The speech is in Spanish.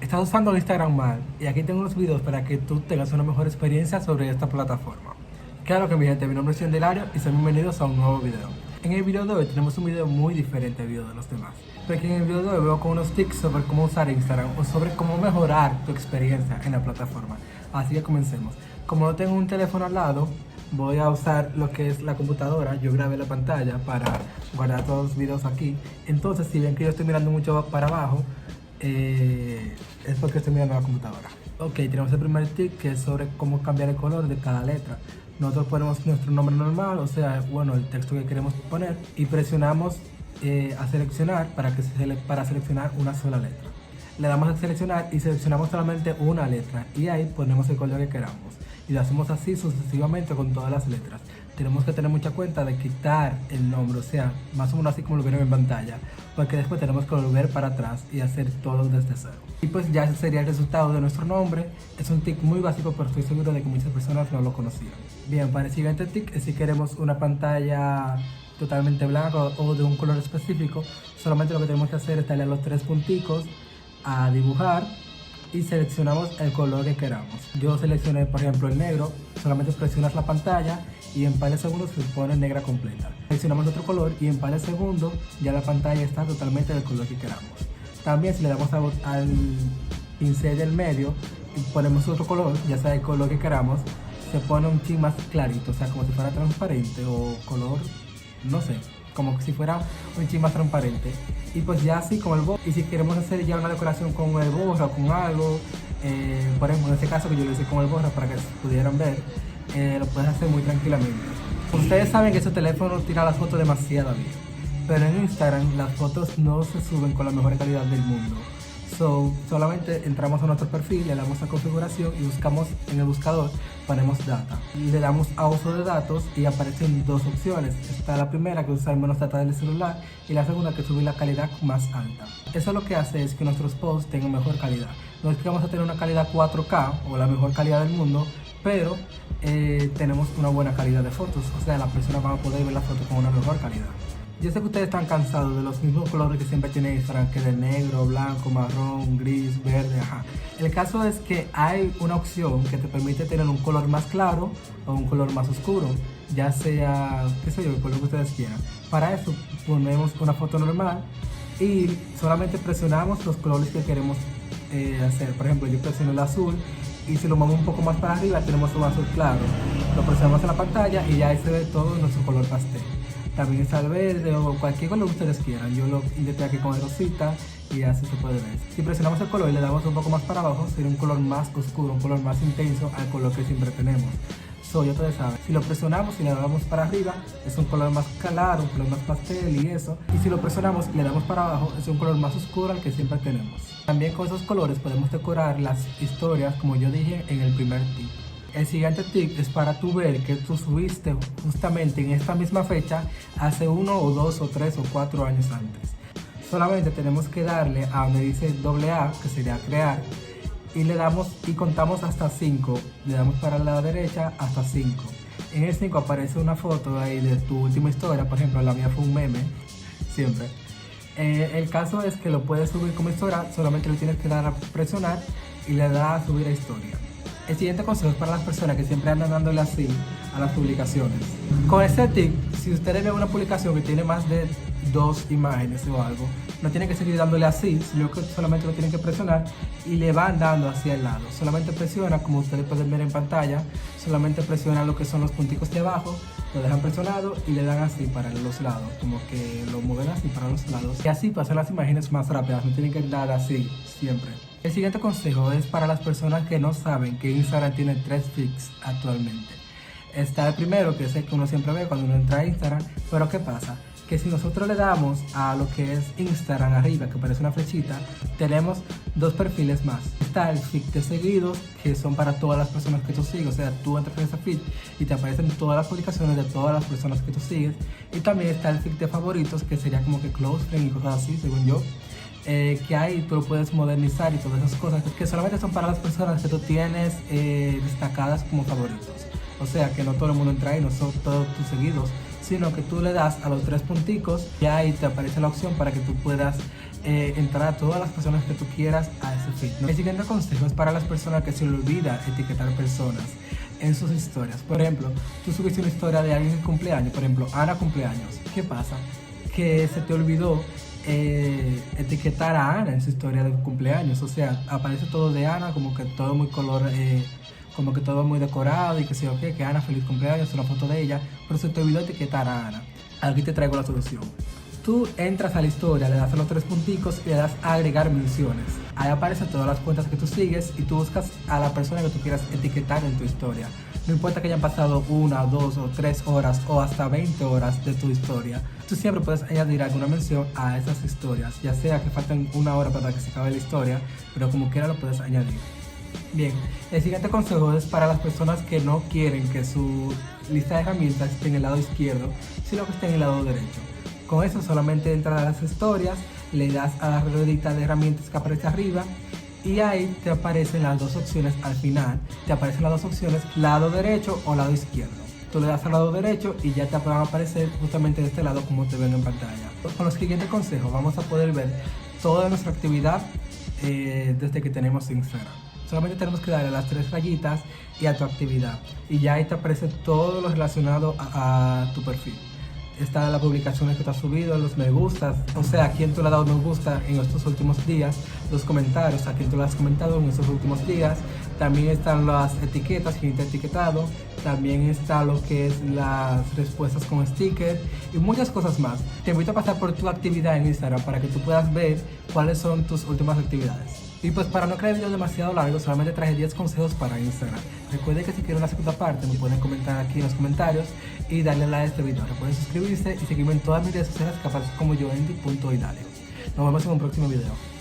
Estás usando Instagram mal y aquí tengo unos videos para que tú tengas una mejor experiencia sobre esta plataforma. Claro que mi gente, mi nombre es Hilario y sean bienvenidos a un nuevo video. En el video de hoy tenemos un video muy diferente al video de los demás, porque en el video de hoy veo con unos tips sobre cómo usar Instagram o sobre cómo mejorar tu experiencia en la plataforma. Así que comencemos. Como no tengo un teléfono al lado, voy a usar lo que es la computadora. Yo grabé la pantalla para guardar todos los videos aquí. Entonces, si ven que yo estoy mirando mucho para abajo, es porque estoy mirando la computadora. Ok, tenemos el primer tip, que es sobre cómo cambiar el color de cada letra. Nosotros ponemos nuestro nombre normal, o sea, bueno, el texto que queremos poner, y presionamos a seleccionar para seleccionar una sola letra. Le damos a seleccionar y seleccionamos solamente una letra y ahí ponemos el color que queramos. Y lo hacemos así sucesivamente con todas las letras. Tenemos que tener mucha cuenta de quitar el nombre, o sea, más o menos así como lo vieron en pantalla, porque después tenemos que volver para atrás y hacer todo desde cero. Y pues ya ese sería el resultado de nuestro nombre. Es un tic muy básico, pero estoy seguro de que muchas personas no lo conocían. Bien, para el siguiente tic, si queremos una pantalla totalmente blanca o de un color específico, solamente lo que tenemos que hacer es darle a los tres punticos a dibujar y seleccionamos el color que queramos. Yo seleccioné por ejemplo el negro. Solamente presionas la pantalla y en par de segundos se pone negra completa. Seleccionamos otro color y en par de segundos ya la pantalla está totalmente del color que queramos. También si le damos al pincel del medio y ponemos otro color, ya sea el color que queramos, se pone un chin más clarito, o sea, como si fuera transparente o color, no sé, como si fuera un chin más transparente. Y pues ya así como el borra. Y si queremos hacer ya una decoración con el borra o con algo, por ejemplo en este caso que yo lo hice con el borra para que pudieran ver, lo puedes hacer muy tranquilamente. Ustedes saben que ese teléfono tira las fotos demasiado bien, pero en Instagram las fotos no se suben con la mejor calidad del mundo. Solamente entramos a nuestro perfil, le damos a configuración y buscamos en el buscador, ponemos data. Le damos a uso de datos y aparecen dos opciones. Está la primera, que es usar menos data del celular, y la segunda, que es subir la calidad más alta. Eso lo que hace es que nuestros posts tengan mejor calidad. No es que vamos a tener una calidad 4K o la mejor calidad del mundo, pero tenemos una buena calidad de fotos. O sea, las personas van a poder ver las fotos con una mejor calidad. Yo sé que ustedes están cansados de los mismos colores que siempre tiene Instagram, que de negro, blanco, marrón, gris, verde, ajá. El caso es que hay una opción que te permite tener un color más claro o un color más oscuro, ya sea, qué sé yo, el color que ustedes quieran. Para eso ponemos una foto normal y solamente presionamos los colores que queremos hacer. Por ejemplo, yo presiono el azul y si lo movemos un poco más para arriba tenemos un azul claro. Lo presionamos en la pantalla y ya ahí se ve todo nuestro color pastel. También está el verde o cualquier color que ustedes quieran. Yo lo intenté aquí con el rosita y así se puede ver. Si presionamos el color y le damos un poco más para abajo, sería un color más oscuro, un color más intenso al color que siempre tenemos. Ya ustedes saben, si lo presionamos y le damos para arriba, es un color más claro, un color más pastel y eso. Y si lo presionamos y le damos para abajo, es un color más oscuro al que siempre tenemos. También con esos colores podemos decorar las historias, como yo dije en el primer tip. El siguiente tip es para tú ver que tú subiste justamente en esta misma fecha hace 1 o 2 o 3 o 4 años antes. Solamente tenemos que darle a donde dice AA, que sería crear, y le damos y contamos hasta 5. Le damos para la derecha hasta 5. En el 5 aparece una foto ahí de tu última historia. Por ejemplo, la mía fue un meme, siempre. El caso es que lo puedes subir como historia, solamente le tienes que dar a presionar y le das a subir a historia. El siguiente consejo es para las personas que siempre andan dándole así a las publicaciones. Con este tip, si ustedes ven una publicación que tiene más de 2 imágenes o algo, no tienen que seguir dándole así, sino que solamente lo tienen que presionar y le van dando hacia el lado. Solamente presiona, como ustedes pueden ver en pantalla, solamente presiona lo que son los punticos de abajo, lo dejan presionado y le dan así para los lados, como que lo mueven así para los lados. Y así pasan las imágenes más rápidas, no tienen que dar así siempre. El siguiente consejo es para las personas que no saben que Instagram tiene 3 feeds actualmente. Está el primero, que es el que uno siempre ve cuando uno entra a Instagram, pero ¿qué pasa? Que si nosotros le damos a lo que es Instagram arriba, que parece una flechita, tenemos 2 perfiles más. Está el feed de seguidos, que son para todas las personas que tú sigues, o sea, tú entras en ese feed y te aparecen todas las publicaciones de todas las personas que tú sigues. Y también está el feed de favoritos, que sería como que close friend y cosas así, según yo. Que ahí tú lo puedes modernizar y todas esas cosas que solamente son para las personas que tú tienes destacadas como favoritos. O sea que no todo el mundo entra ahí, no son todos tus seguidos, sino que tú le das a los 3 punticos y ahí te aparece la opción para que tú puedas entrar a todas las personas que tú quieras a ese feed, ¿no? El siguiente consejo es para las personas que se les olvida etiquetar personas en sus historias. Por ejemplo, tú subiste una historia de alguien que cumpleaños, por ejemplo, Ana cumpleaños. ¿Qué pasa? Que se te olvidó etiquetar a Ana en su historia de cumpleaños. O sea, aparece todo de Ana, como que todo muy color, como que todo muy decorado y que sé yo qué, que Ana feliz cumpleaños, una foto de ella, pero se te olvidó etiquetar a Ana. Aquí te traigo la solución. Tú entras a la historia, le das a los 3 punticos y le das a agregar menciones. Ahí aparecen todas las cuentas que tú sigues y tú buscas a la persona que tú quieras etiquetar en tu historia. No importa que hayan pasado 1, 2 o 3 horas o hasta 20 horas de tu historia. Tú siempre puedes añadir alguna mención a esas historias, ya sea que falten 1 hora para que se acabe la historia, pero como quiera lo puedes añadir. Bien, el siguiente consejo es para las personas que no quieren que su lista de herramientas esté en el lado izquierdo, sino que esté en el lado derecho. Con eso solamente entras a las historias, le das a la ruedita de herramientas que aparece arriba y ahí te aparecen las 2 opciones al final. Te aparecen las 2 opciones, lado derecho o lado izquierdo. Tú le das al lado derecho y ya te van a aparecer justamente de este lado como te ven en pantalla. Con los siguientes consejos vamos a poder ver toda nuestra actividad desde que tenemos Instagram. Solamente tenemos que darle las 3 rayitas y a tu actividad y ya ahí te aparece todo lo relacionado a tu perfil. Están las publicaciones que tú has subido, los me gustas, o sea, a quién tú le has dado me gusta en estos últimos días, los comentarios, a quién tú le has comentado en estos últimos días, también están las etiquetas, quién te ha etiquetado, también está lo que es las respuestas con sticker y muchas cosas más. Te invito a pasar por tu actividad en Instagram para que tú puedas ver cuáles son tus últimas actividades. Y pues para no crear videos demasiado largos, solamente traje 10 consejos para Instagram. Recuerden que si quieren una segunda parte me pueden comentar aquí en los comentarios y darle like a este video. Recuerden suscribirse y seguirme en todas mis redes sociales que aparecen como yoendy.idalia. Nos vemos en un próximo video.